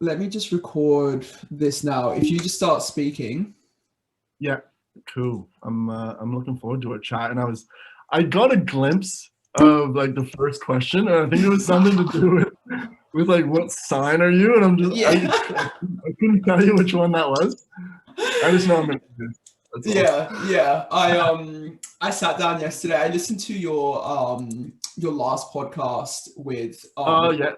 let me just record this now. If you just start speaking. Yeah, cool. I'm looking forward to our chat. And I got a glimpse of like the first question, and I think it was something to do with like what sign are you? And I couldn't tell you which one that was. I just know I'm into Yeah. I sat down yesterday. I listened to your last podcast with yeah.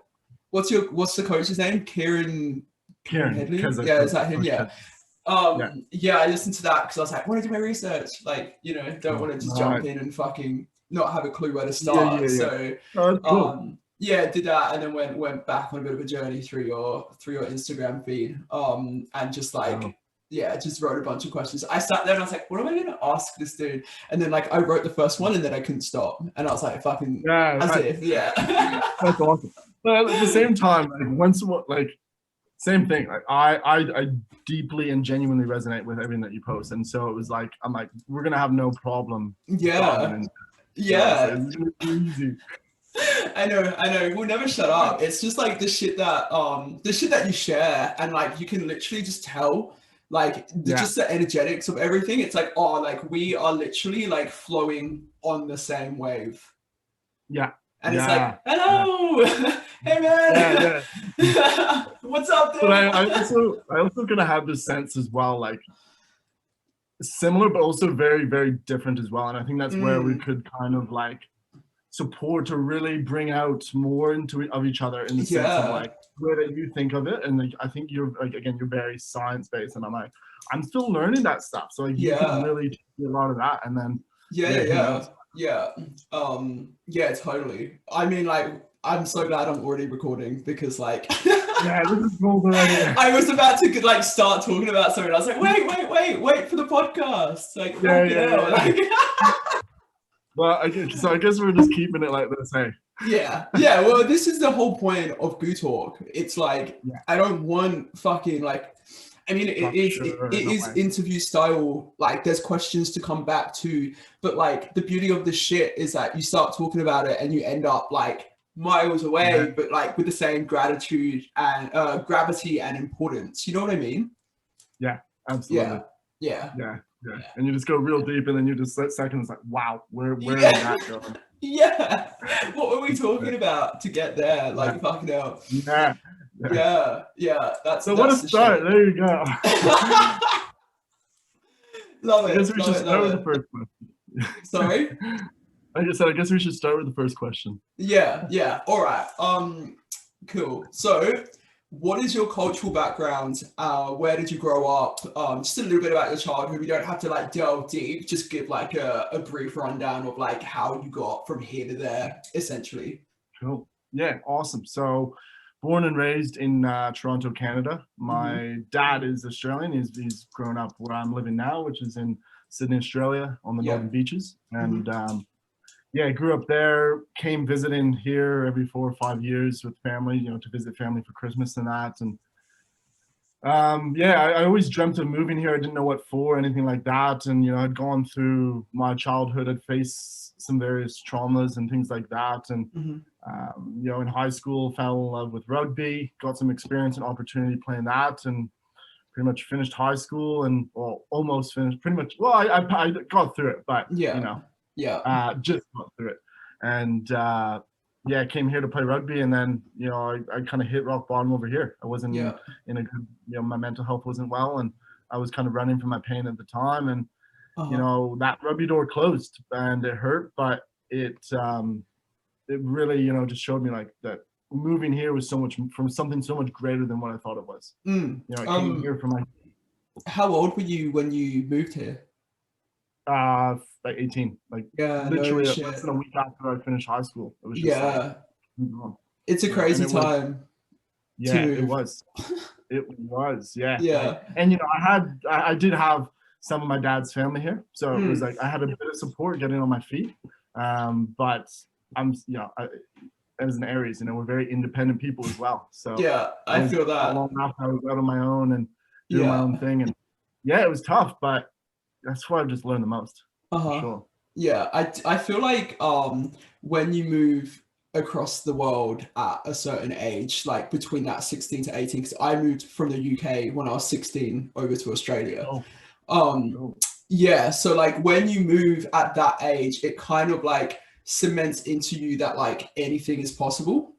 What's the coach's name? Kieran Headley? Yeah, is that him? Yeah. I listened to that because I was like, I want to do my research. Like, don't want to just jump in and fucking not have a clue where to start. So cool. Did that, and then went back on a bit of a journey through your Instagram feed. And just like just wrote a bunch of questions. I sat there and I was like, what am I gonna ask this dude? And then like I wrote the first one and then I couldn't stop. And I was like, fucking That's awesome. But at the same time, same thing. Like I deeply and genuinely resonate with everything that you post, and so it was like I'm like, we're gonna have no problem. It's easy. I know. We'll never shut up. It's just like the shit that you share, and like you can literally just tell, like just the energetics of everything. It's like, like we are literally like flowing on the same wave. Yeah. And it's like, hello, hey man, what's up, dude? But I also kind of have this sense as well, like similar, but also very, very different as well. And I think that's where we could kind of like support or really bring out more of each other in the sense of like the way that you think of it. And like, I think you're like, again, you're very science-based, and I'm like, I'm still learning that stuff. So like, you can really teach me a lot of that. And then totally. I mean, like, I'm so glad I'm already recording because like this is cool already. I was about to like start talking about something. I was like, wait for the podcast. Like, like well, I guess we're just keeping it like this, hey. Well, this is the whole point of Goo Talk. It's like I don't want fucking like, I mean, it is interview style. Like, there's questions to come back to, but like the beauty of the shit is that you start talking about it and you end up like miles away, but like with the same gratitude and gravity and importance. You know what I mean? Yeah, absolutely. Yeah. And you just go real deep, and then you just seconds like, wow, where is that going? What were we talking about to get there? Like, fucking hell. That's what a start. Shit. There you go. Love it. I guess we should start with the first question. Sorry? I guess we should start with the first question. Yeah. All right. Cool. So, what is your cultural background? Where did you grow up? Just a little bit about your childhood. We don't have to like delve deep. Just give like a brief rundown of like how you got from here to there, essentially. Cool. Yeah. Awesome. So, born and raised in Toronto, Canada. My dad is Australian. He's grown up where I'm living now, which is in Sydney, Australia, on the Northern Beaches. And I grew up there, came visiting here every 4 or 5 years with family, to visit family for Christmas and that. And I always dreamt of moving here. I didn't know what for, anything like that. And, I'd gone through my childhood, I'd faced some various traumas and things like that. And, in high school, fell in love with rugby, got some experience and opportunity playing that, and pretty much finished high school and almost finished pretty much. Well, I got through it, but, just got through it. And, came here to play rugby, and then, I kind of hit rock bottom over here. I wasn't in a good, my mental health wasn't well, and I was kind of running from my pain at the time. And, that rugby door closed, and it hurt, but it really, just showed me like that moving here was from something so much greater than what I thought it was. I came here from like. How old were you when you moved here? Like 18, like literally less than a week after I finished high school. It was just it's a crazy time. It was. It was, Like, and I did have some of my dad's family here, so it was like I had a bit of support getting on my feet. But I'm, as an Aries, we're very independent people as well. So I feel that. Long enough, I was out on my own and doing my own thing, and it was tough, but that's why I've just learned the most. For sure. Yeah, I feel like when you move across the world at a certain age, like between that 16 to 18, because I moved from the UK when I was 16 over to Australia. Yeah, so like when you move at that age, it kind of like cements into you that like anything is possible.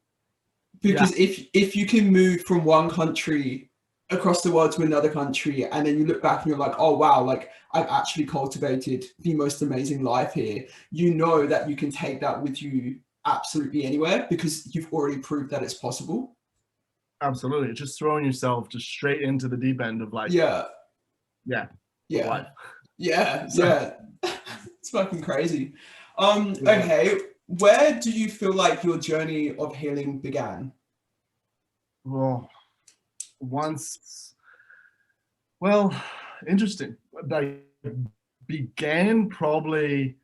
Because if you can move from one country across the world to another country, and then you look back and you're like, oh wow, like I've actually cultivated the most amazing life here, you know that you can take that with you absolutely anywhere, because you've already proved that it's possible. Absolutely. It's just throwing yourself just straight into the deep end of like life. It's fucking crazy. Okay, where do you feel like your journey of healing began? Well, interesting. I began probably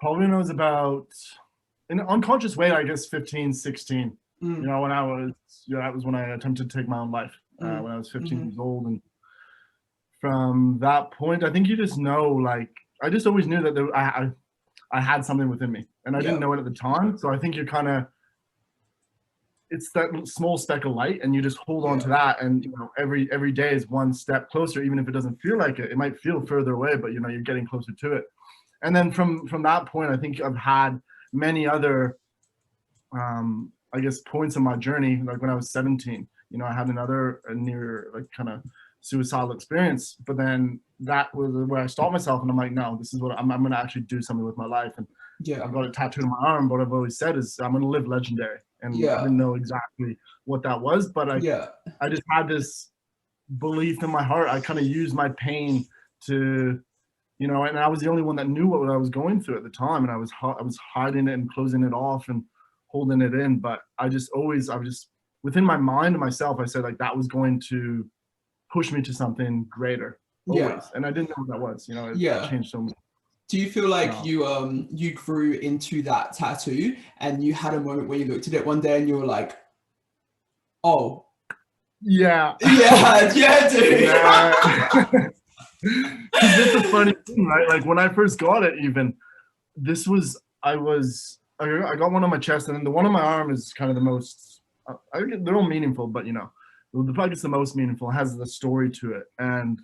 when I was about, in an unconscious way, I guess 15, 16. You know, when I was, that was when I attempted to take my own life, when I was 15 years old. And from that point, I think you just know, like, I just always knew that I had something within me, and I didn't know it at the time. So I think you're kind of, it's that small speck of light, and you just hold on to that. And, you know, every day is one step closer, even if it doesn't feel like it. It might feel further away, but, you know, you're getting closer to it. And then from that point, I think I've had many other, I guess, points in my journey. Like when I was 17, you know, I had another near like kind of suicidal experience, but then that was where I stopped myself, and I'm like, no, this is what I'm going to actually do something with my life. And I've got it tattooed on my arm. But I've always said is I'm going to live legendary. And I didn't know exactly what that was, but I just had this belief in my heart. I kind of used my pain to, you know, and I was the only one that knew what I was going through at the time, and I was hiding it and closing it off and holding it in. But I was just within my mind and myself, I said like that was going to push me to something greater always. And I didn't know what that was, you know. It changed so much. Do you feel like you grew into that tattoo, and you had a moment where you looked at it one day and you were like, oh dude. It's a funny thing, right? Like when I first got it, even I got one on my chest, and then the one on my arm is kind of the most, they're all meaningful, but you know, the plug is the most meaningful. It has the story to it. And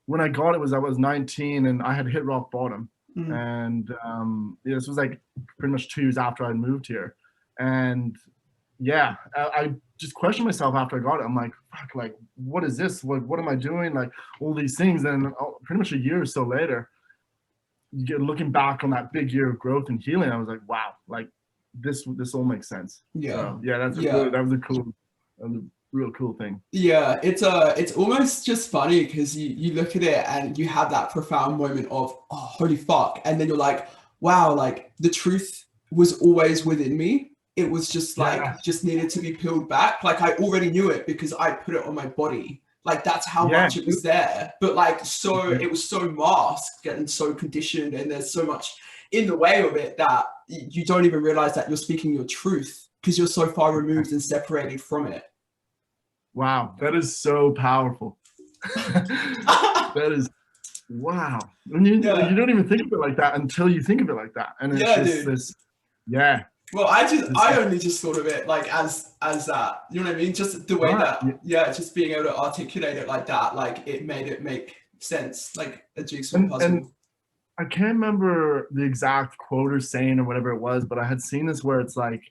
when I got it I was 19, and I had hit rock bottom. And this was like pretty much 2 years after I moved here. And I just questioned myself after I got it. I'm like, fuck, like, what is this? What am I doing? Like all these things. And pretty much a year or so later, looking back on that big year of growth and healing, I was like, wow, like this all makes sense. So, that was a real cool thing. It's almost just funny because you look at it and you have that profound moment of, oh, holy fuck, and then you're like, wow, like the truth was always within me. It was just like just needed to be peeled back. Like I already knew it because I put it on my body. Like that's how much it was there. But like it was so masked and so conditioned, and there's so much in the way of it that you don't even realize that you're speaking your truth because you're so far removed and separated from it. Wow, that is so powerful. That is, wow. And you don't even think of it like that until you think of it like that. And it's just this, Well, I only just thought of it like as that, you know what I mean? Just the way that, just being able to articulate it like that, like it made it make sense, like a jigsaw puzzle. And I can't remember the exact quote or saying or whatever it was, but I had seen this where it's like,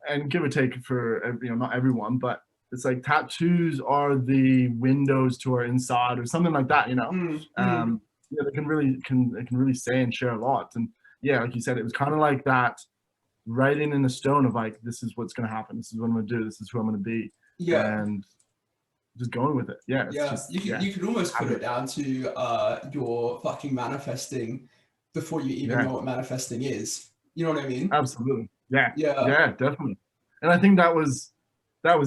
and give or take for, you know, not everyone, but it's like tattoos are the windows to our inside or something like that, you know. They can really say and share a lot. And like you said, it was kind of like that writing in the stone of like, this is what's going to happen, this is what I'm going to do, this is who I'm going to be, and just going with it. You could almost put it down to your fucking manifesting before you even know what manifesting is, you know what I mean? Absolutely. Definitely. And I think that was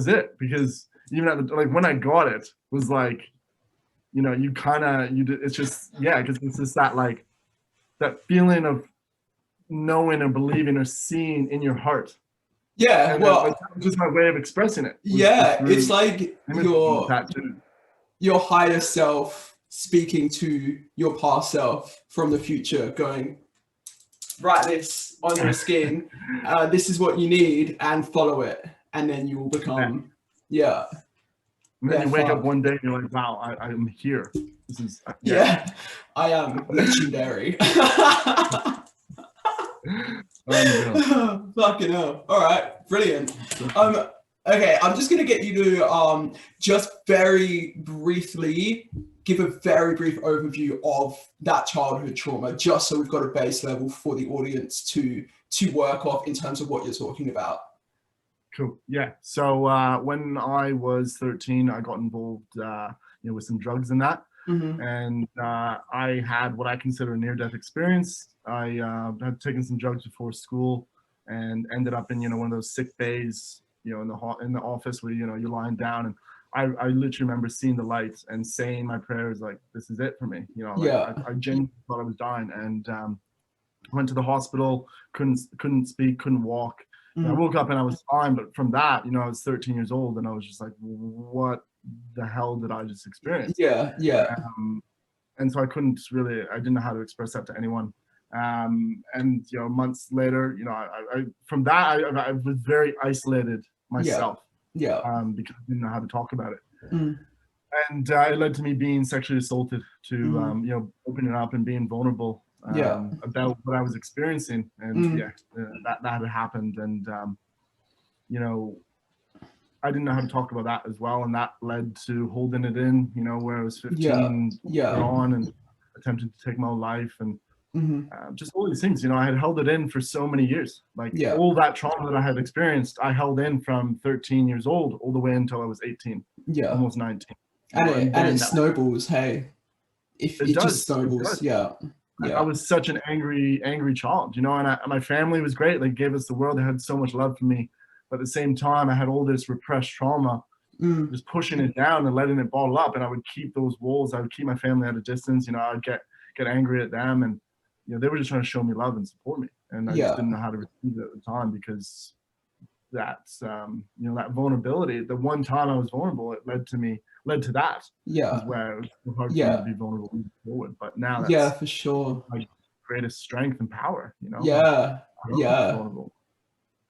it, because even at the, like when I got it was like, you know, it's just because it's just that like that feeling of knowing or believing or seeing in your heart. And well, just my way of expressing it. It's like your higher self speaking to your past self from the future, going, write this on your skin. This is what you need, and follow it, and then you will become, yeah. And then you wake up one day and you're like, wow, I'm here. This is, yeah, I am legendary. Fucking hell. All right, brilliant. Okay, I'm just gonna get you to just very briefly give a very brief overview of that childhood trauma, just so we've got a base level for the audience to work off in terms of what you're talking about. Cool. Yeah. So when I was 13, I got involved, with some drugs and that, and I had what I consider a near-death experience. I had taken some drugs before school and ended up in one of those sick bays, in the office where you're lying down, and I literally remember seeing the lights and saying my prayers like, this is it for me. I genuinely thought I was dying, and went to the hospital, couldn't speak, couldn't walk. I woke up and I was fine, but from that, I was 13 years old, and I was just like, what the hell did I just experience? Yeah. And so I didn't know how to express that to anyone. And months later, from that, I was very isolated myself. Yeah. Because I didn't know how to talk about it. And it led to me being sexually assaulted, to opening up and being vulnerable about what I was experiencing, and that had happened, and I didn't know how to talk about that as well, and that led to holding it in, where I was 15 on, and attempted to take my own life, and just all these things. I had held it in for so many years, all that trauma that I had experienced, I held in from 13 years old all the way until I was 18, almost 19. And it snowballs. Hey, if it just snowballs. Yeah. I was such an angry child, and my family was great. They gave us the world. They had so much love for me. But at the same time, I had all this repressed trauma, just pushing it down and letting it bottle up. And I would keep those walls. I would keep my family at a distance. I'd get angry at them. And, they were just trying to show me love and support me. And I just didn't know how to receive it at the time, because that's, that vulnerability, the one time I was vulnerable, it led to that. Is where it was hard for me to be vulnerable moving forward. But now that's for sure my greatest strength and power, Yeah,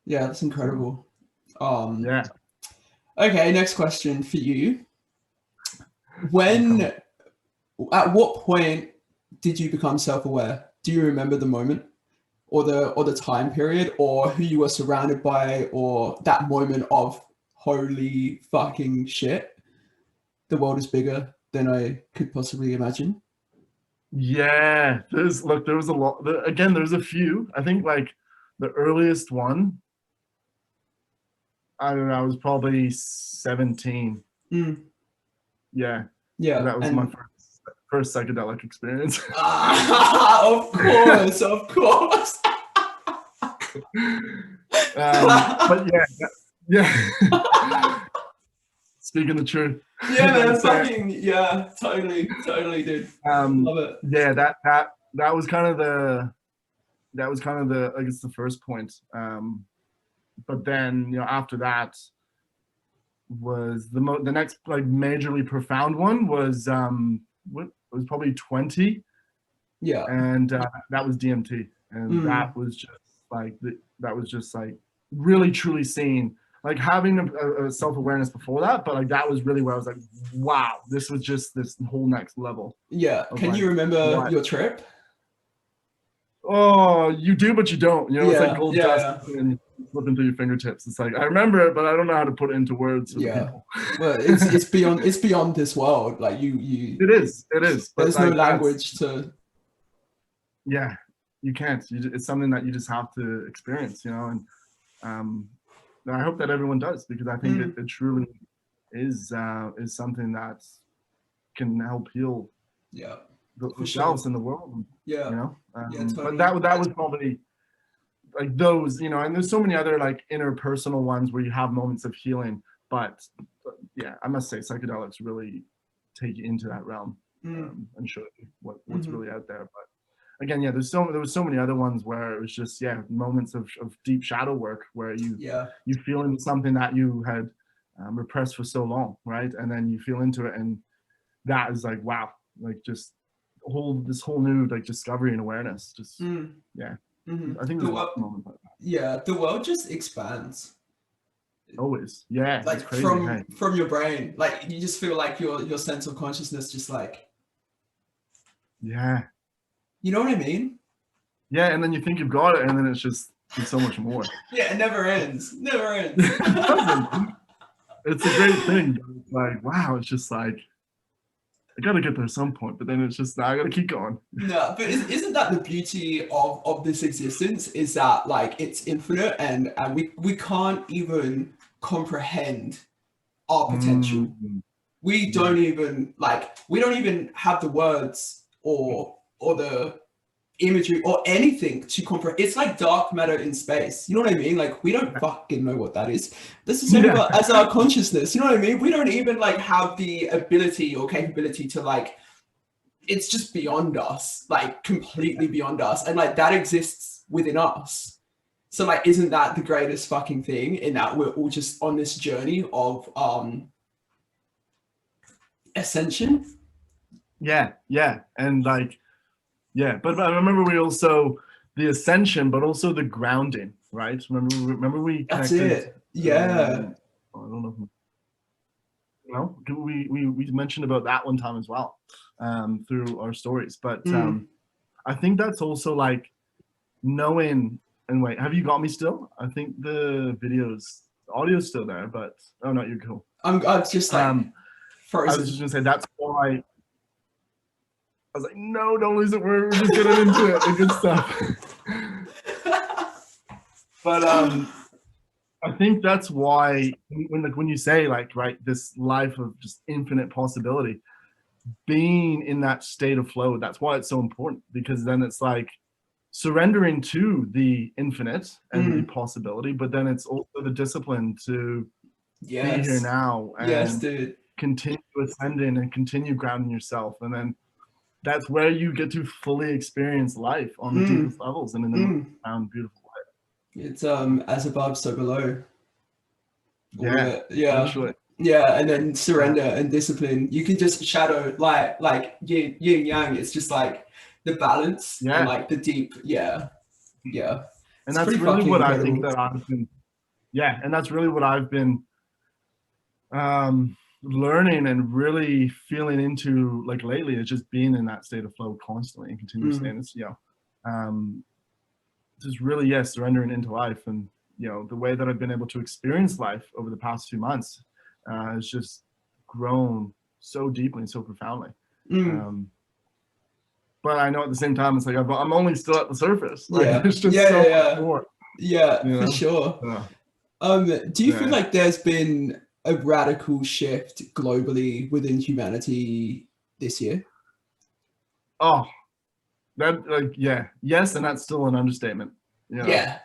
that's incredible. Okay, next question for you. At what point did you become self-aware? Do you remember the moment, or the time period, or who you were surrounded by, or that moment of holy fucking shit, the world is bigger than I could possibly imagine? Yeah, there was a lot. Again, there's a few. I think the earliest one, I don't know, I was probably 17. Yeah, that was my first psychedelic experience. Of course. But yeah. Speaking the truth. Yeah, man, totally, dude. Love it. Yeah, that was kind of the I guess the first point. But then after that was the next majorly profound one was it was probably 20. Yeah. And that was DMT, and that was just really truly seeing, having a self-awareness before that, but that was really where I was like, wow, this was just this whole next level. Yeah. Can you remember your trip? Oh, you do, but you don't. It's like gold dust and flipping through your fingertips. It's I remember it, but I don't know how to put it into words for the people. Well, it's beyond this world. You. It is. There's no language to. Yeah, you can't. It's something that you just have to experience, and I hope that everyone does, because I think it truly is something that can help heal. Yeah. Themselves in the world. Totally. But that was probably those, and there's so many other interpersonal ones where you have moments of healing, but yeah, I must say psychedelics really take you into that realm and show you what's really out there. But again, there was so many other ones where it was just moments of deep shadow work where you feel into something that you had repressed for so long, right? And then you feel into it, and that is wow, just this whole new discovery and awareness. Just I think there's lots of moments like that. Yeah, the world just expands. Always, yeah. Like it's crazy, from your brain, like you just feel like your sense of consciousness just like. Yeah. You know what I mean? Yeah, and then you think you've got it, and then it's so much more. Yeah, it never ends. Never ends. It's a great thing. It's like, wow, it's just like, I gotta get there at some point, but then it's just, I gotta keep going. No, but isn't that the beauty of this existence, is that like it's infinite, and we can't even comprehend our potential. We don't even have the words or the imagery or anything to comprehend. It's like dark matter in space. You know what I mean? Like we don't fucking know what that is. This is as our consciousness. You know what I mean? We don't even like have the ability or capability to like. It's just beyond us, like completely beyond us, and like that exists within us. So like, isn't that the greatest fucking thing? In that we're all just on this journey of ascension. Yeah, and like. Yeah, but I remember we also the ascension, but also the grounding, right? Remember we connected. That's it. Yeah. I don't know. Well, we mentioned about that one time as well, through our stories. But I think that's also like knowing. And wait, have you got me still? I think the audio's still there, but oh no, you're cool. I'm just like frozen. I was just gonna say that's why. I was like, no, don't lose it. We're just getting into it. The good stuff. But I think that's why when you say like, right, this life of just infinite possibility, being in that state of flow, that's why it's so important, because then it's like surrendering to the infinite and the possibility, but then it's also the discipline to be here now and continue ascending and continue grounding yourself. And then that's where you get to fully experience life on the deepest levels and in the most profound, beautiful way. It's as above, so below. Yeah. Literally. Yeah, and then surrender and discipline. You can just shadow like yin yang. It's just like the balance and like the deep. Yeah. And that's really what I think that I've been. Yeah, and that's really what I've been learning and really feeling into like lately, is just being in that state of flow constantly and continuously. And it's just really surrendering into life. And the way that I've been able to experience life over the past 2 months has just grown so deeply and so profoundly. But I know at the same time it's like I'm only still at the surface. Like, there's just so much more. For sure. Do you feel like there's been a radical shift globally within humanity this year? Oh, that yes, and that's still an understatement. Yeah.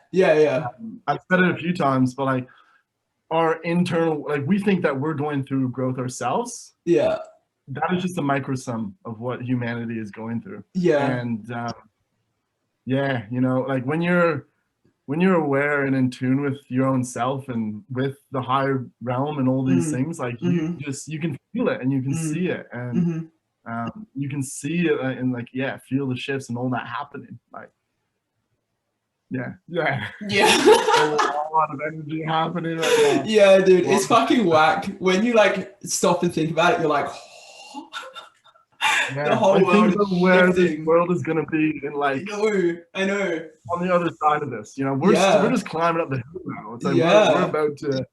I've said it a few times, but like our internal, like we think that we're going through growth ourselves. Yeah. That is just a microsum of what humanity is going through. Yeah. And like when you're aware and in tune with your own self and with the higher realm and all these things, like you can feel it and you can see it, and you can see it and like feel the shifts and all that happening. Like a lot of energy happening right now. Yeah, dude, it's fucking whack when you like stop and think about it. You're like, the whole world is where this world is gonna be in like. I know. On the other side of this, we're just climbing up the hill now. It's like we're about to.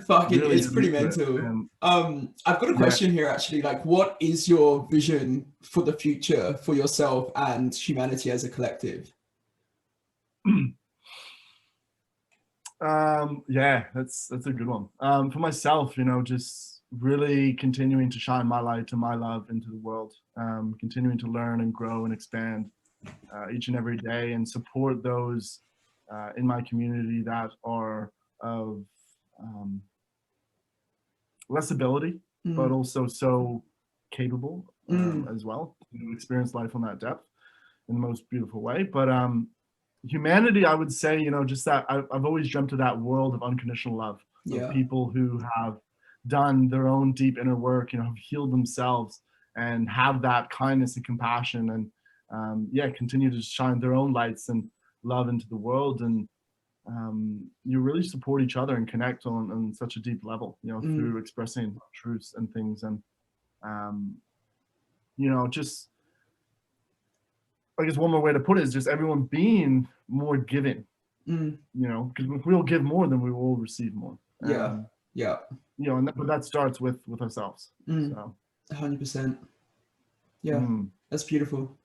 Fucking, really, it's pretty mental. I've got a question here actually. Like, what is your vision for the future for yourself and humanity as a collective? That's a good one. For myself, just really continuing to shine my light and my love into the world, continuing to learn and grow and expand each and every day, and support those in my community that are of less ability, but also so capable as well to experience life on that depth in the most beautiful way. But humanity, I would say, just that I've always dreamt of that world of unconditional love, of people who have done their own deep inner work, have healed themselves and have that kindness and compassion, and yeah, continue to shine their own lights and love into the world, and you really support each other and connect on such a deep level, you know, through expressing truths and things. And you know, just I guess one more way to put it is just everyone being more giving, you know, because if we'll give more, then we will receive more. Yeah. You know, but that starts with ourselves. So 100%. Yeah, that's beautiful.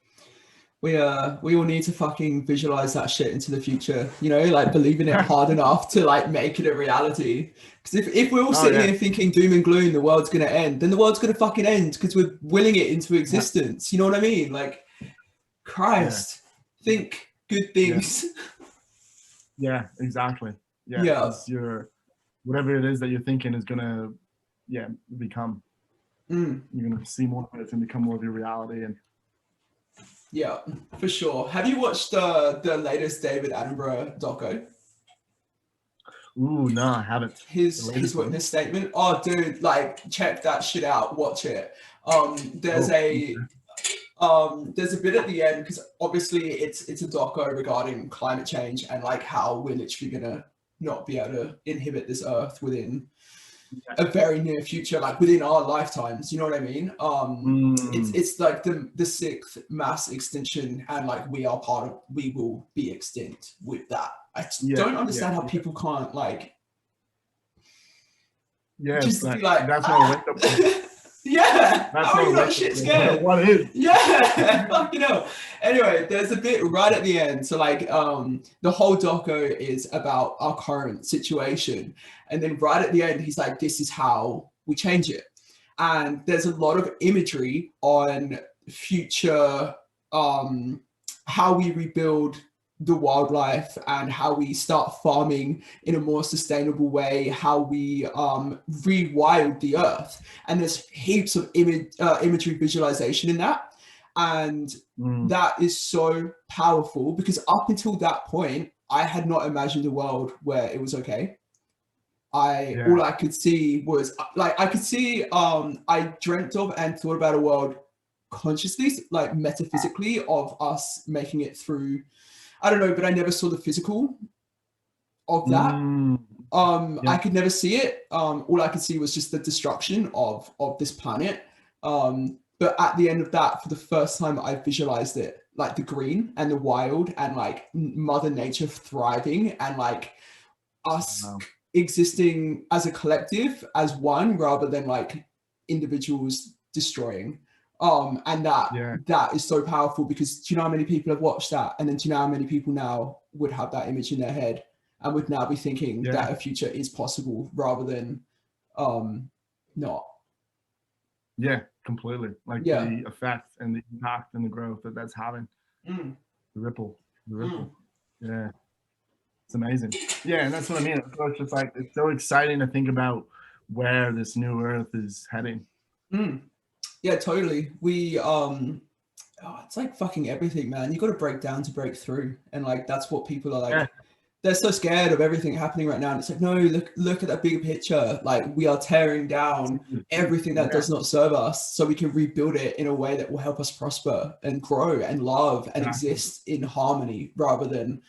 We all need to fucking visualize that shit into the future, you know, like believing it hard enough to like make it a reality. Because if we're all sitting here thinking doom and gloom, the world's gonna end, then the world's gonna fucking end because we're willing it into existence. You know what I mean? Like, Christ, think good things. Yeah, exactly. Yeah. Your whatever it is that you're thinking is gonna become. You're gonna see more of it and become more of your reality. And yeah, for sure. Have you watched the latest David Attenborough doco? Ooh, no, I haven't. His witness statement. Oh, dude, like check that shit out. Watch it. There's a bit at the end, because obviously it's a doco regarding climate change and like how we're literally gonna not be able to inhabit this earth within a very near future, like within our lifetimes, you know what I mean? It's like the sixth mass extinction, and like we will be extinct with that. I don't understand how people can't like just be like, that's not wake up. Yeah, that's how are you not shit scared? What is? Yeah, fucking hell. Anyway, there's a bit right at the end. So like the whole doco is about our current situation. And then right at the end, he's like, this is how we change it. And there's a lot of imagery on future, how we rebuild the wildlife and how we start farming in a more sustainable way, how we rewild the earth. And there's heaps of imagery visualization in that. And that is so powerful, because up until that point, I had not imagined a world where it was okay. All I could see was like, I dreamt of and thought about a world consciously, like metaphysically, of us making it through, I don't know, but I never saw the physical of that. I could never see it. All I could see was just the destruction of this planet. But at the end of that, for the first time, I visualized it, like the green and the wild and like Mother Nature thriving, and like us existing as a collective, as one, rather than like individuals destroying. And that is so powerful, because do you know how many people have watched that? And then do you know how many people now would have that image in their head and would now be thinking that a future is possible rather than not? Yeah, completely. Like the effect and the impact and the growth that's having. The ripple. Yeah, it's amazing. Yeah, and that's what I mean. So it's just like, it's so exciting to think about where this new earth is heading. Yeah, totally. We it's like fucking everything, man. You got to break down to break through, and like that's what people are like. They're so scared of everything happening right now, and it's like, no, look at that bigger picture. Like, we are tearing down everything that does not serve us, so we can rebuild it in a way that will help us prosper and grow and love and exist in harmony, rather than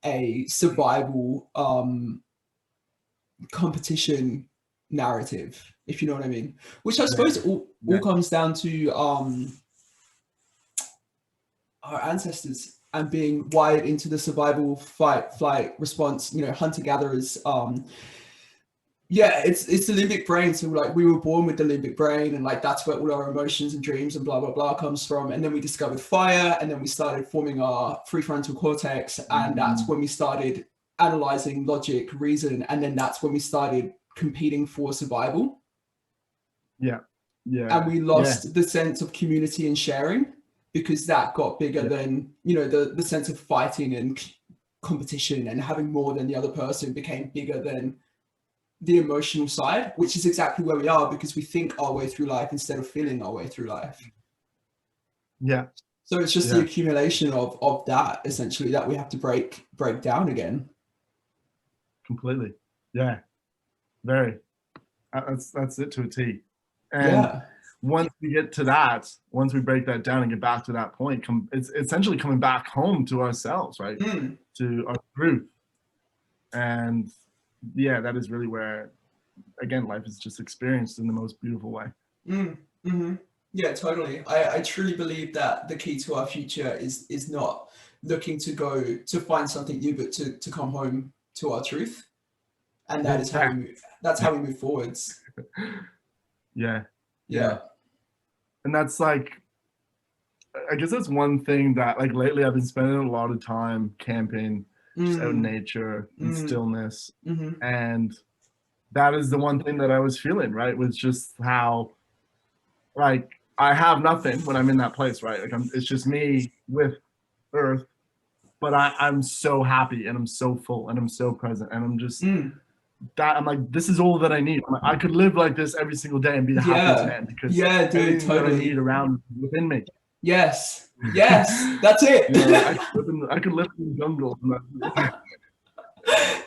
a survival competition narrative, if you know what I mean. Which I suppose all comes down to our ancestors and being wired into the survival, fight, flight response, you know, hunter-gatherers. It's the limbic brain. So like, we were born with the limbic brain, and like that's where all our emotions and dreams and blah blah blah comes from. And then we discovered fire, and then we started forming our prefrontal cortex, and that's when we started analyzing logic, reason, and then that's when we started competing for survival. And we lost the sense of community and sharing, because that got bigger than, you know, the sense of fighting and competition, and having more than the other person became bigger than the emotional side, which is exactly where we are, because we think our way through life instead of feeling our way through life. So it's just the accumulation of that, essentially, that we have to break down again. Completely. Very. That's it to a T. And once we get to that, once we break that down and get back to that point, it's essentially coming back home to ourselves, right? To our truth. And yeah, that is really where, again, life is just experienced in the most beautiful way. Yeah, totally. I truly believe that the key to our future is not looking to go to find something new, but to come home to our truth. And that is how we move. That's how we move forwards. Yeah. And that's like, I guess that's one thing that like lately I've been spending a lot of time camping, just out in nature and stillness. And that is the one thing that I was feeling, right? Was just how like I have nothing when I'm in that place, right? Like it's just me with earth, but I'm so happy and I'm so full and I'm so present and I'm just that I'm like, this is all that I need. Like, I could live like this every single day and be the happiest man because dude, totally. That I need around within me. Yes, that's it. You know, I could live in the jungle.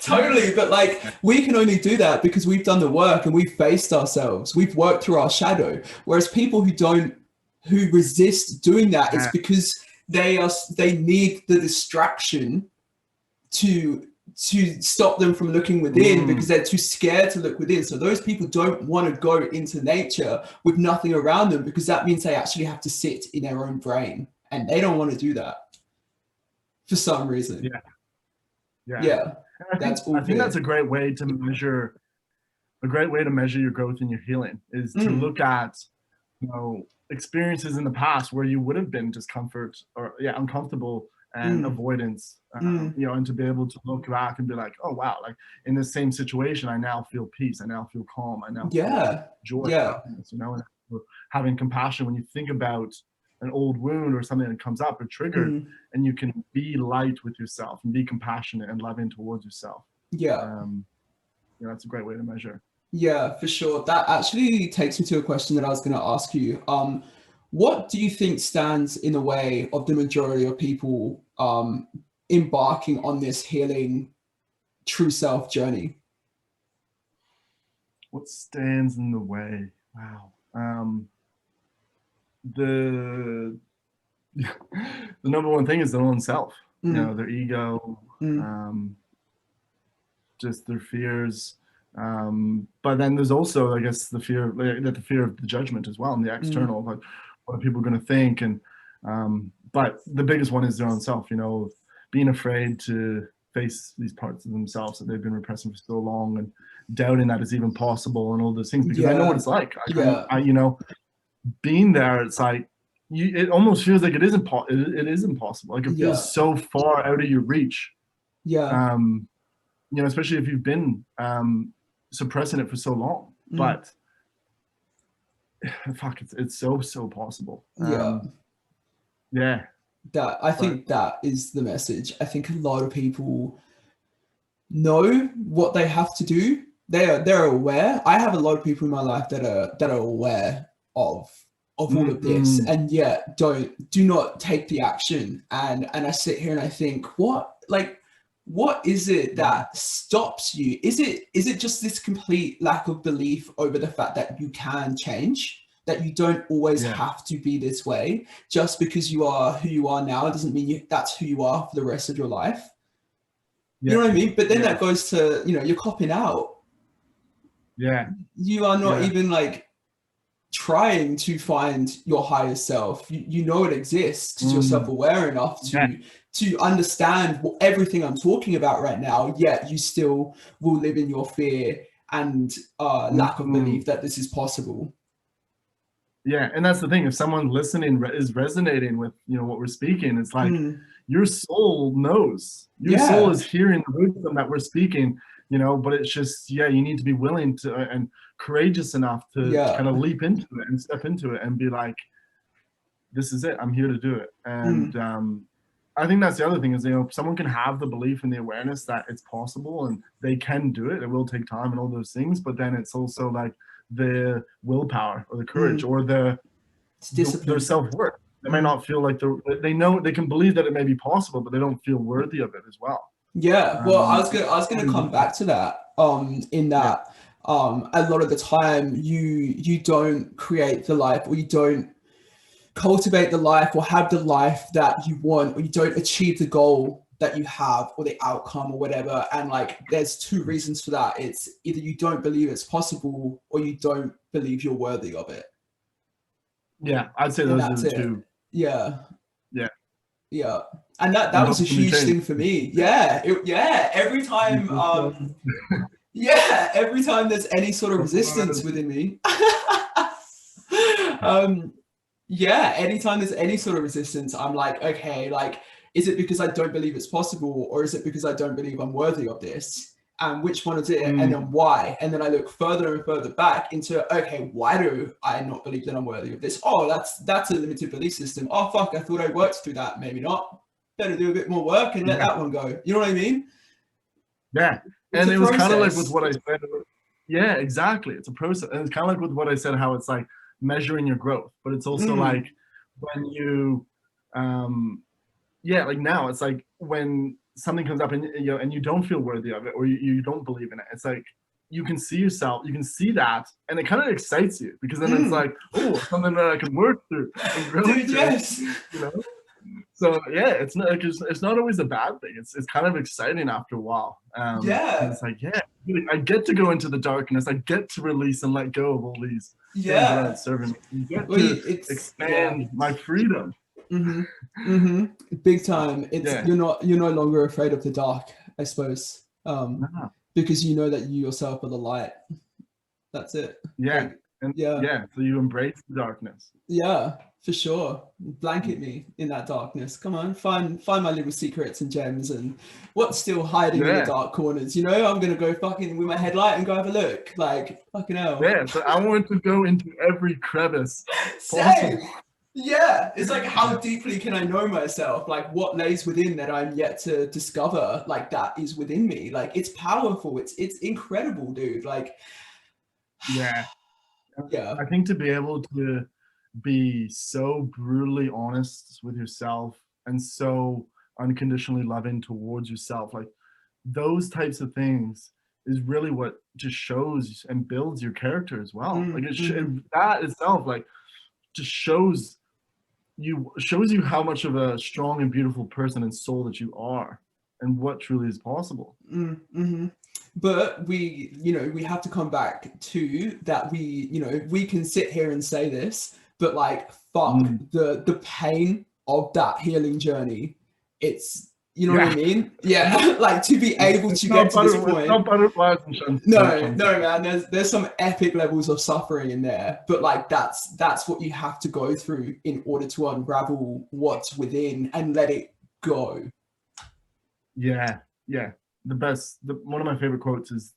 Totally, but like we can only do that because we've done the work and we've faced ourselves. We've worked through our shadow. Whereas people who resist doing that, it's because they need the distraction to stop them from looking within because they're too scared to look within. So those people don't want to go into nature with nothing around them because that means they actually have to sit in their own brain, and they don't want to do that for some reason. Yeah. I think that's a great way to measure your growth and your healing is to look at, you know, experiences in the past where you would have been discomfort or uncomfortable and avoidance, you know, and to be able to look back and be like, oh wow, like in the same situation, I now feel peace, I now feel calm, I now feel joy, happiness, you know, and having compassion when you think about an old wound or something that comes up or triggered, and you can be light with yourself and be compassionate and loving towards yourself. You know, that's a great way to measure. Yeah, for sure. That actually takes me to a question that I was going to ask you. What do you think stands in the way of the majority of people embarking on this healing true self journey? What stands in the way? Wow. The number one thing is their own self, you know, their ego, just their fears. But then there's also, I guess, the fear of the judgment as well, and the external, like what are people going to think? And but the biggest one is their own self, you know, being afraid to face these parts of themselves that they've been repressing for so long and doubting that it's even possible and all those things, because I know what it's like. I you know, being there, it's like it almost feels like it is impossible. Like it feels so far out of your reach. You know, especially if you've been suppressing it for so long. But fuck, it's so possible. That I think that is the message. I think a lot of people know what they have to do. They're aware. I have a lot of people in my life that are aware of all of this, and yet do not take the action. And I sit here and I think, what is it that stops you? Is it just this complete lack of belief over the fact that you can change, that you don't always have to be this way? Just because you are who you are now doesn't mean that's who you are for the rest of your life. You know what I mean? But then that goes to, you know, you're copping out. You are not even like trying to find your higher self. You know it exists because you're self-aware enough to understand everything I'm talking about right now, yet you still will live in your fear and lack of belief that this is possible. Yeah, and that's the thing. If someone listening is resonating with, you know, what we're speaking, it's like your soul knows. Your soul is hearing the wisdom that we're speaking, you know, but it's just, you need to be willing to and courageous enough to kind of leap into it and step into it and be like, this is it. I'm here to do it. And I think that's the other thing is, you know, someone can have the belief and the awareness that it's possible and they can do it. It will take time and all those things, but then it's also like the willpower or the courage or their self-worth. They may not feel like they know they can believe that it may be possible, but they don't feel worthy of it as well. Well, I was gonna come back to that. In that a lot of the time you don't create the life, or you don't cultivate the life or have the life that you want, or you don't achieve the goal that you have or the outcome or whatever. And like, there's two reasons for that. It's either you don't believe it's possible, or you don't believe you're worthy of it. Yeah, I'd say those are the two. Yeah. Yeah. Yeah. And that was a huge thing for me. Yeah. Every time, every time there's any sort of resistance within me, anytime there's any sort of resistance, I'm like, okay, like, is it because I don't believe it's possible, or is it because I don't believe I'm worthy of this? And which one is it? And then why? And then I look further and further back into, okay, why do I not believe that I'm worthy of this? Oh, that's a limited belief system. Oh, fuck, I thought I worked through that. Maybe not. Better do a bit more work and let that one go. You know what I mean? Yeah. And it was kind of like with what I said. Yeah, exactly. It's a process. And it's kind of like with what I said, how it's like measuring your growth. But it's also like when you, like now it's like when something comes up and you don't feel worthy of it, or you don't believe in it, it's like you can see yourself, you can see that, and it kind of excites you, because then it's like, oh, something that I can work through and grow through, yes. You know? So yeah, it's not always a bad thing. It's kind of exciting after a while. It's like, I get to go into the darkness. I get to release and let go of all these things that aren't serving me. I get to expand my freedom. Big time. It's you're no longer afraid of the dark, I suppose, because you know that you yourself are the light. That's it. Yeah. So you embrace the darkness. Yeah, for sure. Blanket me in that darkness. Come on, find my little secrets and gems and what's still hiding in the dark corners. You know, I'm gonna go fucking with my headlight and go have a look. Like, fucking hell. Yeah, so I want to go into every crevice possible. Yeah, it's like, how deeply can I know myself? Like, what lays within that I'm yet to discover? Like, that is within me. Like, it's powerful. It's incredible, dude. Like, yeah. I think to be able to be so brutally honest with yourself and so unconditionally loving towards yourself, like those types of things is really what just shows and builds your character as well. Like that itself, like, just shows you how much of a strong and beautiful person and soul that you are, and what truly is possible. But we have to come back to that. We can sit here and say this, but like, fuck, the pain of that healing journey, it's, you know what I mean? Yeah, like, to be able to get to this point. Not butterflies and no, man. There's some epic levels of suffering in there, but like, that's what you have to go through in order to unravel what's within and let it go. Yeah. One of my favorite quotes is,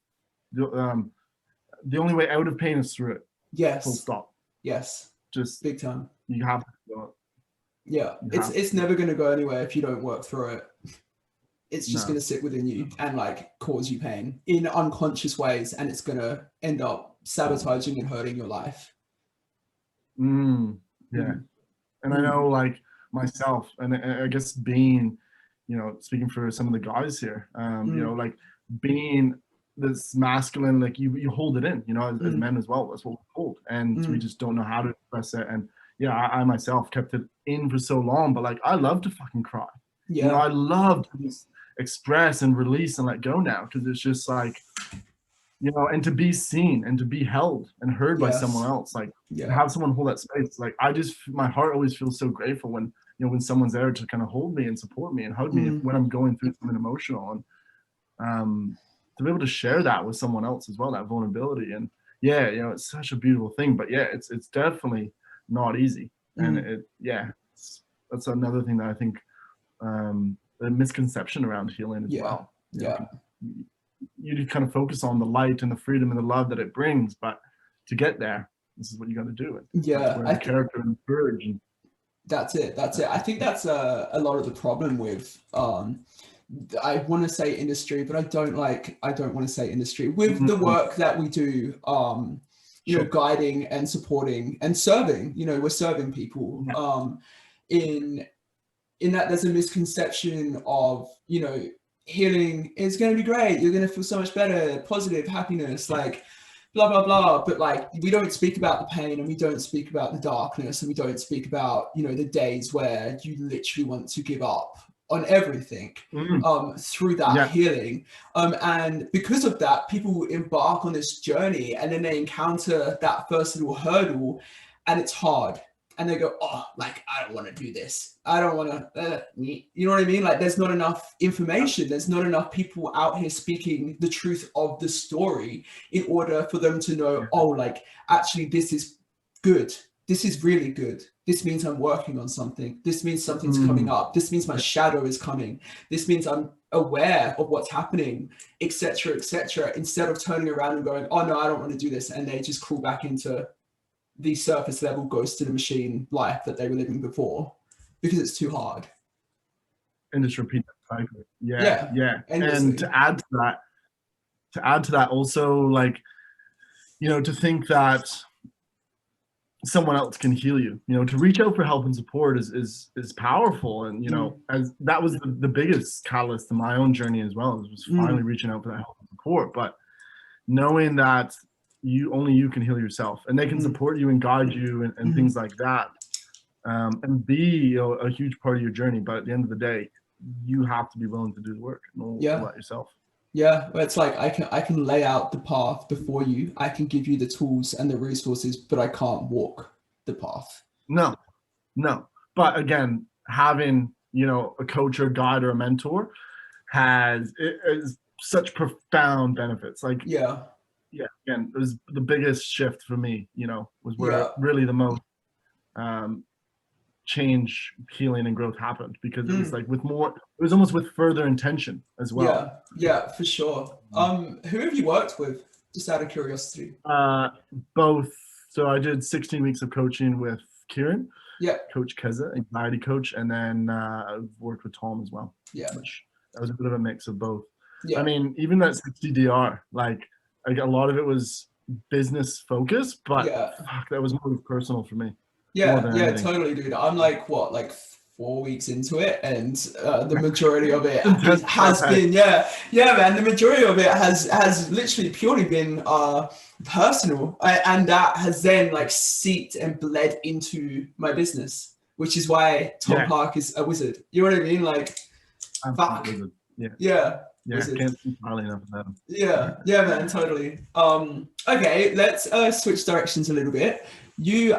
the only way out of pain is through it. Yes. Full stop. Yes. Just big time. You have to do it. Yeah, it's never going to go anywhere if you don't work through it. It's just going to sit within you and like cause you pain in unconscious ways, and it's going to end up sabotaging and hurting your life. And I know, like, myself, and I guess being, speaking for some of the guys here, like, being this masculine, like, you hold it in, as men as well. That's what we hold, and we just don't know how to express it. And I myself kept it in for so long, but like, I love to fucking cry. I love to just express and release and let go now, because it's just like, and to be seen and to be held and heard by someone else, like, to have someone hold that space. Like, my heart always feels so grateful when when someone's there to kind of hold me and support me and hug me when I'm going through something emotional, and to be able to share that with someone else as well, that vulnerability. And it's such a beautiful thing. But it's definitely not easy. And that's another thing that I think, the misconception around healing as well. You kind of focus on the light and the freedom and the love that it brings, but to get there, this is what you got to do. That's where the character and courage. And that's it. I think that's a lot of the problem with, I want to say industry, but I don't want to say industry, with the work that we do, guiding and supporting and serving. We're serving people. In that there's a misconception of, healing is going to be great. You're going to feel so much better, positive, happiness. Like, blah, blah, blah. But like, we don't speak about the pain, and we don't speak about the darkness, and we don't speak about, you know, the days where you literally want to give up on everything through that healing. And because of that, people embark on this journey, and then they encounter that first little hurdle, and it's hard. And they go, oh, like, I don't want to do this. I don't want to, you know what I mean? Like, there's not enough information. There's not enough people out here speaking the truth of the story in order for them to know, oh, like, actually, this is good. This is really good. This means I'm working on something. This means something's coming up. This means my shadow is coming. This means I'm aware of what's happening, etc., etc. Instead of turning around and going, oh, no, I don't want to do this. And they just crawl back into the surface level ghost to the machine life that they were living before, because it's too hard. And just repeat that cycle. Yeah. And to add to that also, like, you know, to think that someone else can heal you, you know, to reach out for help and support is powerful. And, you know, as that was the biggest catalyst in my own journey as well, was finally reaching out for that help and support. But knowing that only you can heal yourself, and they can support you and guide you and things like that, and be, you know, a huge part of your journey. But at the end of the day, you have to be willing to do the work and all about yourself. Yeah, it's like I can lay out the path before you. I can give you the tools and the resources, but I can't walk the path. No. But again, having, you know, a coach or a guide or a mentor has such profound benefits. Like again, it was the biggest shift for me, you know, was where really the most change, healing, and growth happened, because it was like it was almost with further intention as well. Yeah, for sure. Who have you worked with, just out of curiosity? Both. So I did 16 weeks of coaching with Kieran, Coach Keza, anxiety coach, and then I've worked with Tom as well. Which that was a bit of a mix of both. I mean, even that 60 DR, like a lot of it was business focused, but fuck, that was more personal for me. Totally, dude. I'm like 4 weeks into it, and the majority of it has been man, the majority of it has literally purely been personal, and that has then like seeped and bled into my business, which is why Tom Park is a wizard. You know what I mean? Like, fuck. Wizard. Can't speak highly enough about him. Yeah, man, totally. Okay, let's switch directions a little bit.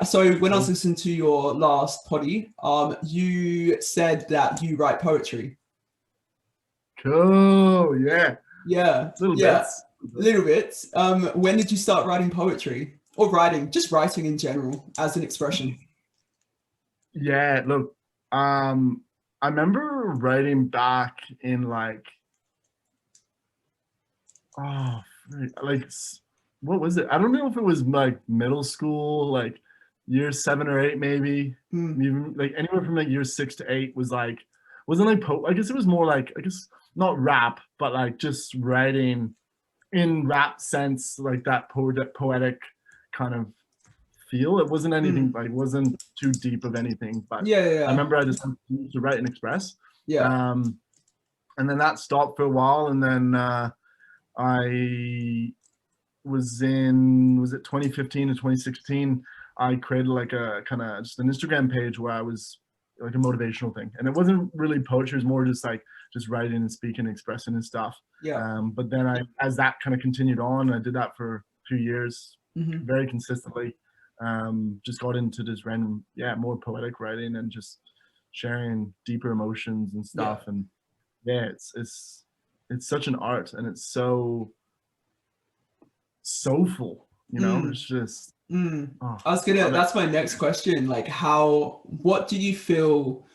So when I was listening to your last poddy, you said that you write poetry. Cool. Yeah. Little bits. When did you start writing poetry, or just writing in general as an expression? Yeah. Look, I remember writing back in like what was it? I don't know if it was like middle school, like year 7 or 8, maybe. Even like anywhere from like year 6 to 8 was like, wasn't like I guess it was more like, I guess not rap, but like just writing in rap sense, like that poetic kind of feel. It wasn't anything like, wasn't too deep of anything, but I remember I just used to write and express. And then that stopped for a while, and then I was it 2015 to 2016, I created like a kind of just an Instagram page where I was like a motivational thing, and it wasn't really poetry, it was more just like just writing and speaking and expressing and stuff. But then as that kind of continued on, I did that for a few years, very consistently. Just got into this random more poetic writing and just sharing deeper emotions and stuff. And it's such an art, and it's so soulful, you know. It's just that's my next question. Like, what do you feel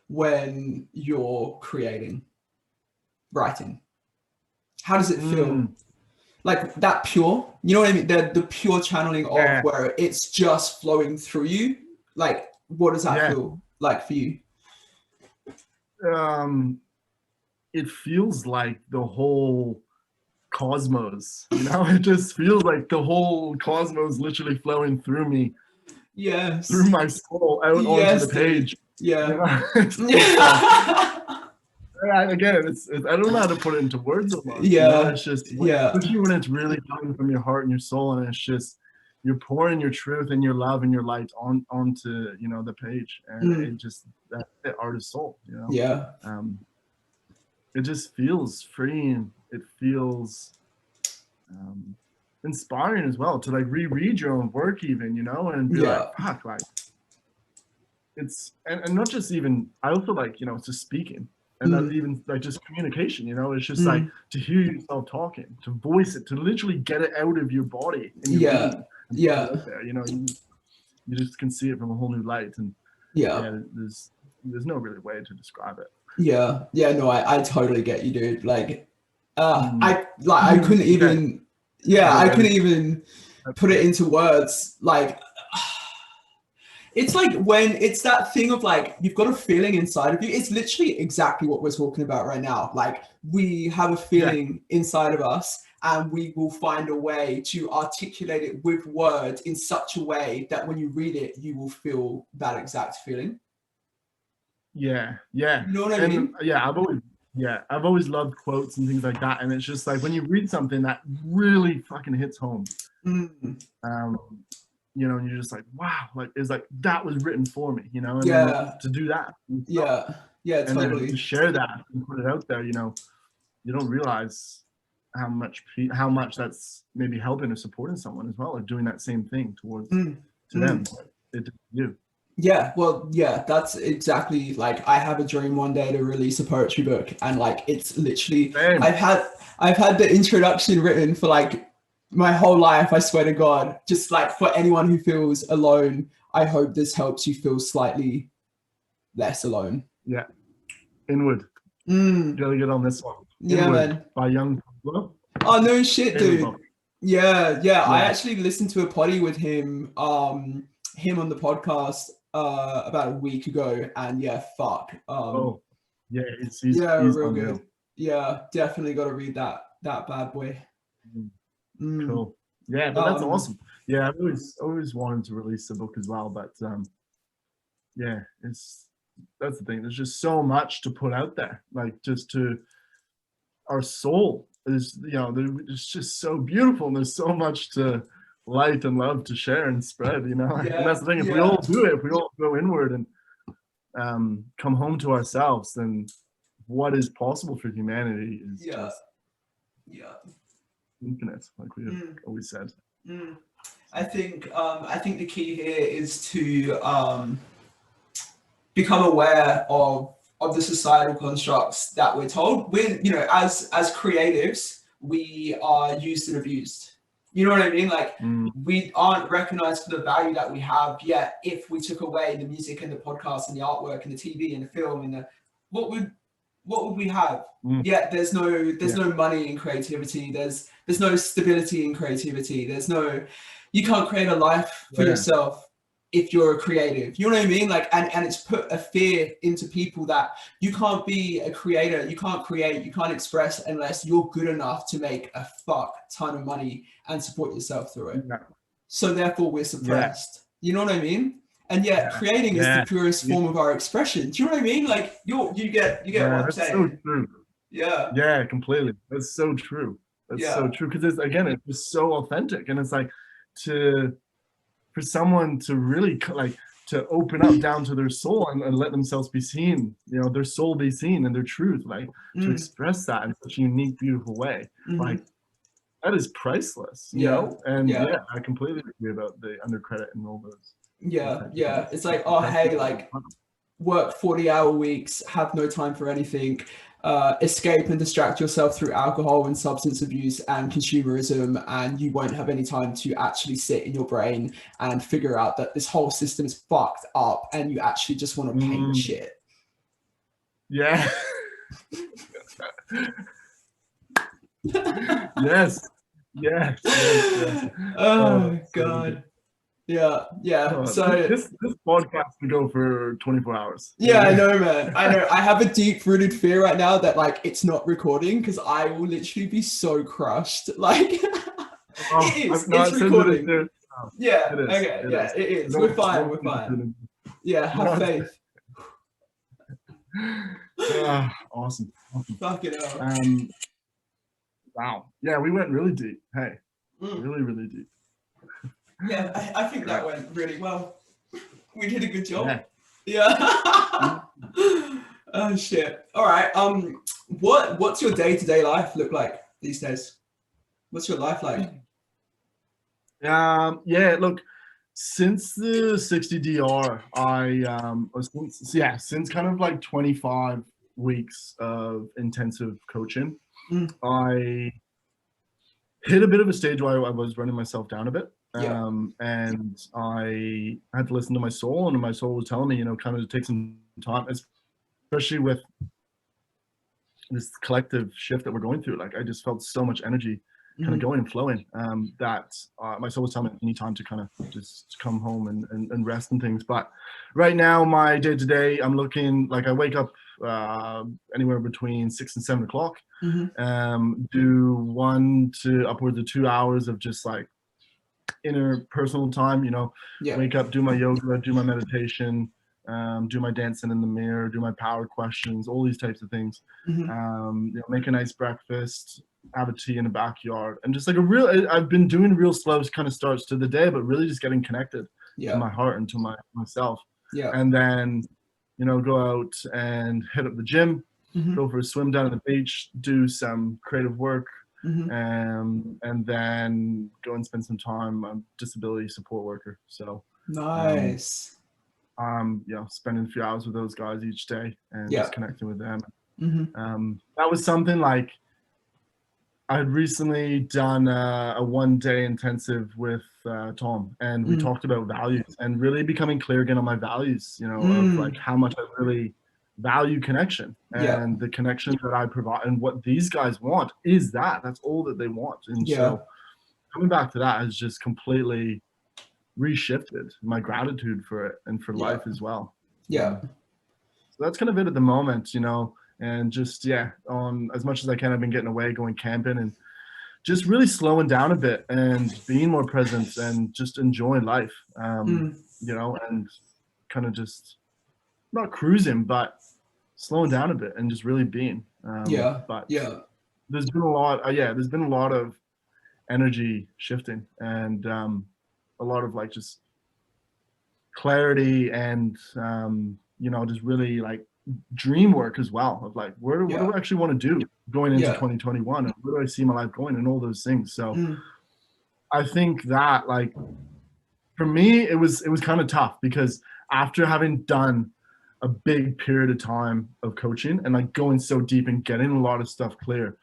when you're writing? How does it feel? Like that pure, you know what I mean? The pure channeling of where it's just flowing through you. Like, what does that feel like for you? It feels like the whole cosmos, you know. It just feels like the whole cosmos literally flowing through me, through my soul, out onto the page. again, it's I don't know how to put it into words almost. Yeah. You know? It's just, especially when it's really coming from your heart and your soul, and it's just, you're pouring your truth and your love and your light onto, you know, the page, and it just, that's the artist's soul, you know? Yeah. It just feels freeing. It feels inspiring as well to like reread your own work even, you know, and be like, fuck, like, it's, and not just even, I also like, you know, it's just speaking. And not even like just communication, you know, it's just like to hear yourself talking, to voice it, to literally get it out of your body and your being. And there, you know, you just can see it from a whole new light. And there's no really way to describe it. No, I totally get you, dude. Like, I couldn't even, I couldn't even put it into words. Like, it's like when it's that thing of like, you've got a feeling inside of you. It's literally exactly what we're talking about right now. Like, we have a feeling inside of us, and we will find a way to articulate it with words in such a way that when you read it, you will feel that exact feeling. Yeah. You know what I mean? I've always loved quotes and things like that. And it's just like when you read something that really fucking hits home, you know, and you're just like, wow, like it's like that was written for me, you know, and then to do that, and totally, to share that and put it out there, you know, you don't realize how much that's maybe helping or supporting someone as well, or doing that same thing towards to them. It did you. Yeah, well, that's exactly, like, I have a dream one day to release a poetry book, and like it's literally I've had the introduction written for like my whole life, I swear to God. Just like for anyone who feels alone, I hope this helps you feel slightly less alone. Yeah. Inward. Gotta get on this one. Yeah, Inward, man. by Young. Oh no shit, dude. Yeah. I actually listened to a poddy with him on the podcast about a week ago, and fuck. He's real good. Yeah, definitely got to read that bad boy. Cool. Yeah, but that's awesome. Yeah, I've always wanted to release a book as well, but that's the thing. There's just so much to put out there, like just to our soul is, you know, it's just so beautiful, and there's so much to light and love to share and spread, you know. And that's the thing. If we all do it, if we all go inward and come home to ourselves, then what is possible for humanity is just infinite, like we have always said. I think the key here is to become aware of the societal constructs that we're told. We're, you know, as creatives, we are used and abused. You know what I mean? Like, we aren't recognized for the value that we have, yet if we took away the music and the podcast and the artwork and the TV and the film and what would we have? Yet there's no money in creativity. There's no stability in creativity. You can't create a life for yourself if you're a creative. You know what I mean? Like, and it's put a fear into people that you can't be a creator, you can't create, you can't express unless you're good enough to make a fuck ton of money and support yourself through it. So therefore we're suppressed. You know what I mean? And yet creating is the purest form of our expression. Do you know what I mean? Like, you get what I'm saying. So true. Yeah, completely. That's so true. That's so true, because it's just so authentic, and it's like for someone to really like to open up down to their soul and let themselves be seen, you know, their soul be seen and their truth, like to express that in such a unique, beautiful way, like that is priceless, you know. And I completely agree about the undercredit and all those. It's like, oh hey, like work 40-hour weeks, have no time for anything, escape and distract yourself through alcohol and substance abuse and consumerism, and you won't have any time to actually sit in your brain and figure out that this whole system is fucked up, and you actually just want to paint shit. Yes. Oh God. Yeah. So this podcast can go for 24 hours. Yeah, I know, man. I know. I have a deep-rooted fear right now that like it's not recording, because I will literally be so crushed. Like it's recording. Yeah. Okay. Yeah, it is. We're fine. Yeah. Have faith. Awesome. Fuck it up. Wow. Yeah, we went really deep. Hey, really, really deep. Yeah, I think that went really well. We did a good job. Yeah. Oh shit. All right. What's your day-to-day life look like these days? What's your life like? Yeah, look, since the 60 DR, since kind of like 25 weeks of intensive coaching, I hit a bit of a stage where I was running myself down a bit. And I had to listen to my soul, and my soul was telling me, kind of to take some time, especially with this collective shift that we're going through. Like, I just felt so much energy kind of going and flowing, that my soul was telling me I need time to kind of just come home and rest and things. But right now, my day to day, I'm looking like I wake up anywhere between 6 and 7 o'clock, do 1 to upwards of 2 hours of just like inner personal time, wake up, do my yoga, do my meditation, do my dancing in the mirror, do my power questions, all these types of things. Make a nice breakfast, have a tea in the backyard, and just like I've been doing real slow kind of starts to the day, but really just getting connected to my heart and to myself. And then, go out and hit up the gym, go for a swim down at the beach, do some creative work, and then go and spend some time. I'm a disability support worker, so nice. Spending a few hours with those guys each day and just connecting with them. That was something like I had recently done a 1-day intensive with Tom, and we talked about values and really becoming clear again on my values, of like how much I really value connection and the connection that I provide, and what these guys want is that's all that they want. And so coming back to that has just completely reshifted my gratitude for it and for life as well. So that's kind of it at the moment, and just on as much as I can, I've been getting away, going camping, and just really slowing down a bit and being more present and just enjoying life, and kind of just not cruising, but slowing down a bit and just really being. There's been a lot of energy shifting, and a lot of like just clarity, and just really like dream work as well, of like what do I actually want to do going into 2021, and where do I see my life going, and all those things. So I think that, like, for me, it was kind of tough, because after having done a big period of time of coaching and like going so deep and getting a lot of stuff clear,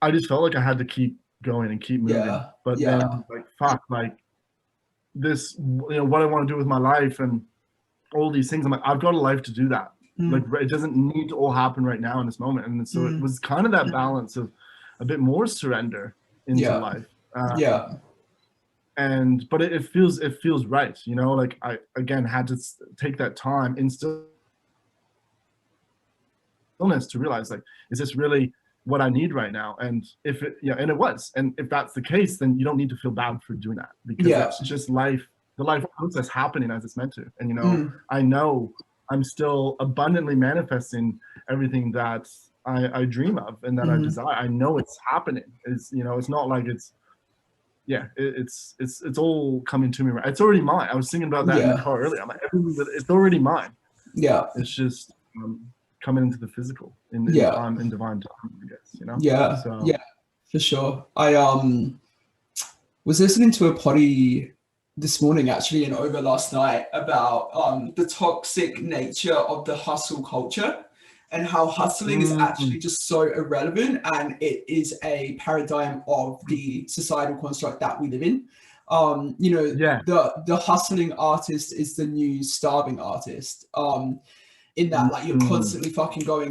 I just felt like I had to keep going and keep moving. But then I'm like, fuck, like this, what I want to do with my life and all these things. I'm like, I've got a life to do that. Like, it doesn't need to all happen right now in this moment. And so it was kind of that balance of a bit more surrender into life. But it feels right, like I again had to take that time in stillness to realize, like, is this really what I need right now? And if it, and it was, and if that's the case, then you don't need to feel bad for doing that, because it's just life, the life process happening as it's meant to. And I know I'm still abundantly manifesting everything that I dream of and that I desire. I know it's happening. It's it's not like it's all coming to me. Right, it's already mine. I was thinking about that in the car earlier. I'm like, it's already mine. It's just coming into the physical in time, in divine time, I guess. So. For sure. I was listening to a poddy this morning, actually, and over last night, about the toxic nature of the hustle culture, and how hustling is actually just so irrelevant, and it is a paradigm of the societal construct that we live in. The hustling artist is the new starving artist, in that, like, you're constantly fucking going,